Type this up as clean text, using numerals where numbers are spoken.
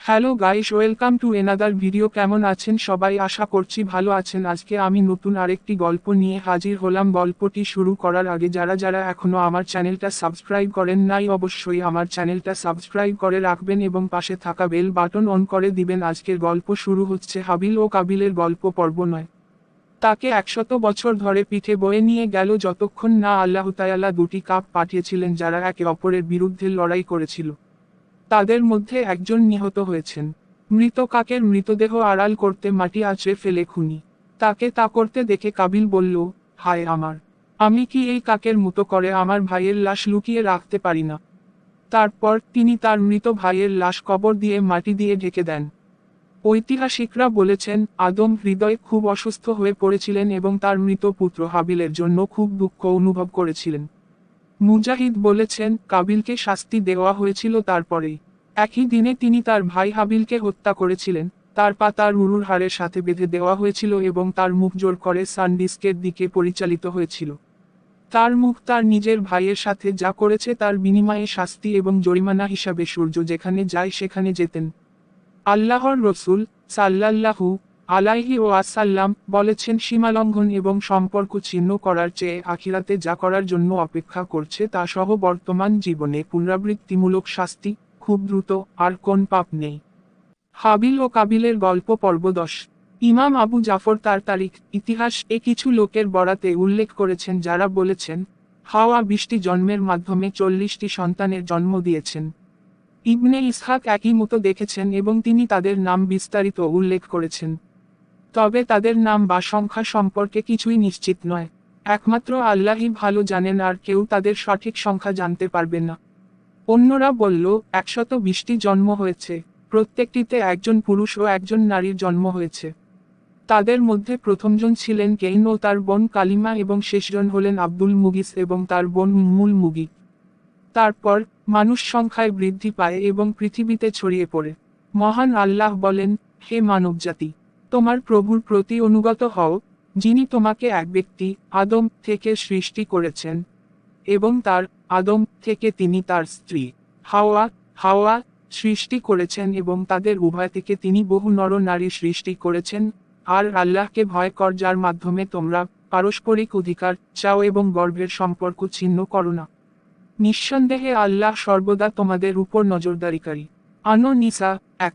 Hello guys, welcome to another video. কেমন আছেন সবাই? আশা করছি ভালো আছেন। আজকে আমি নতুন আরেকটি গল্প নিয়ে হাজির হলাম। গল্পটি শুরু করার আগে যারা যারা এখনো আমার চ্যানেলটা সাবস্ক্রাইব করেন নাই, অবশ্যই আমার চ্যানেলটা সাবস্ক্রাইব করে রাখবেন এবং পাশে থাকা বেল বাটন অন করে দিবেন। আজকের গল্প শুরু হচ্ছে হাবিল ও কাবিলের গল্প পর্ব 9। তাকে 100 বছর ধরে পিঠে বয়ে নিয়ে গেল যতক্ষণ না আল্লাহ তাআলা দুটি কাক পাঠিয়েছিলেন যারা একে অপরের বিরুদ্ধে লড়াই করেছিল। তাদের মধ্যে একজন নিহত হয়েছেন। মৃত কাকের মৃতদেহ আড়াল করতে মাটি আঁচড়ে ফেলে খুনি। তাকে তা করতে দেখে কাবিল বলল, হায় আমার, আমি কি এই কাকের মতো করে আমার ভাইয়ের লাশ লুকিয়ে রাখতে পারি না? তারপর তিনি তার মৃত ভাইয়ের লাশ কবর দিয়ে মাটি দিয়ে ঢেকে দেন। ঐতিহাসিকরা বলেছেন আদম হৃদয়ে খুব অসুস্থ হয়ে পড়েছিলেন এবং তার মৃত পুত্র হাবিলের জন্য খুব দুঃখ অনুভব করেছিলেন। মুজাহিদ বলেছেন কাবিলকে শাস্তি দেওয়া হয়েছিল তারপরেই। একই দিনে তিনি তার ভাই হাবিলকে হত্যা করেছিলেন। তার পা তার উরুর হাড়ের সাথে বেঁধে দেওয়া হয়েছিল এবং তার মুখ জোর করে সানডিস্কের দিকে পরিচালিত হয়েছিল। তার মুখ তার নিজের ভাইয়ের সাথে যা করেছে তার বিনিময়ে শাস্তি এবং জরিমানা হিসাবে সূর্য যেখানে যায় সেখানে যেতেন। আল্লাহর রসূল সাল্লাল্লাহু আলাইহি ওয়াসাল্লাম বলেছেন সীমালঙ্ঘন এবং সম্পর্ক ছিন্ন করার চেয়ে আখিরাতে যা করার জন্য অপেক্ষা করছে তা সহ বর্তমান জীবনে পুনরাবৃত্তিমূলক শাস্তি খুব দ্রুত, আর কোন পাপ নেই। হাবিল ও কাবিলের গল্প পর্ব 10। ইমাম আবু জাফর তার তারিখ ইতিহাস এ কিছু লোকের বরাতে উল্লেখ করেছেন যারা বলেছেন হাওয়া 20টি জন্মের মাধ্যমে 40টি সন্তানের জন্ম দিয়েছেন। ইবনে ইসহাক একই মতো দেখেছেন এবং তিনি তাদের নাম বিস্তারিত উল্লেখ করেছেন। তবে তাদের নাম বা সংখ্যা সম্পর্কে কিছুই নিশ্চিত নয়। একমাত্র আল্লাহই ভালো জানেন আর কেউ তাদের সঠিক সংখ্যা জানতে পারবে না। অন্যরা বলল 120টি জন্ম হয়েছে, প্রত্যেকটিতে একজন পুরুষ ও একজন নারীর জন্ম হয়েছে। তাদের মধ্যে প্রথমজন ছিলেন কেইন ও তার বোন কালিমা এবং শেষজন হলেন আব্দুল মুগিস এবং তার বোন উম্মুল মুগি। তারপর মানুষ সংখ্যায় বৃদ্ধি পায় এবং পৃথিবীতে ছড়িয়ে পড়ে। মহান আল্লাহ বলেন, হে মানবজাতি, তোমার প্রভুর প্রতি অনুগত হও, যিনি তোমাকে এক ব্যক্তি আদম থেকে সৃষ্টি করেছেন এবং তার আদম থেকে তিনি তার স্ত্রী হাওয়া হাওয়া সৃষ্টি করেছেন এবং তাদের উভয় থেকে তিনি বহু নর নারী সৃষ্টি করেছেন। আর আল্লাহকে ভয় কর যার মাধ্যমে তোমরা পারস্পরিক অধিকার চাও এবং গর্ভের সম্পর্ক ছিন্ন করো না। নিঃসন্দেহে আল্লাহ সর্বদা তোমাদের উপর নজরদারিকারী। আন-নিসা 1।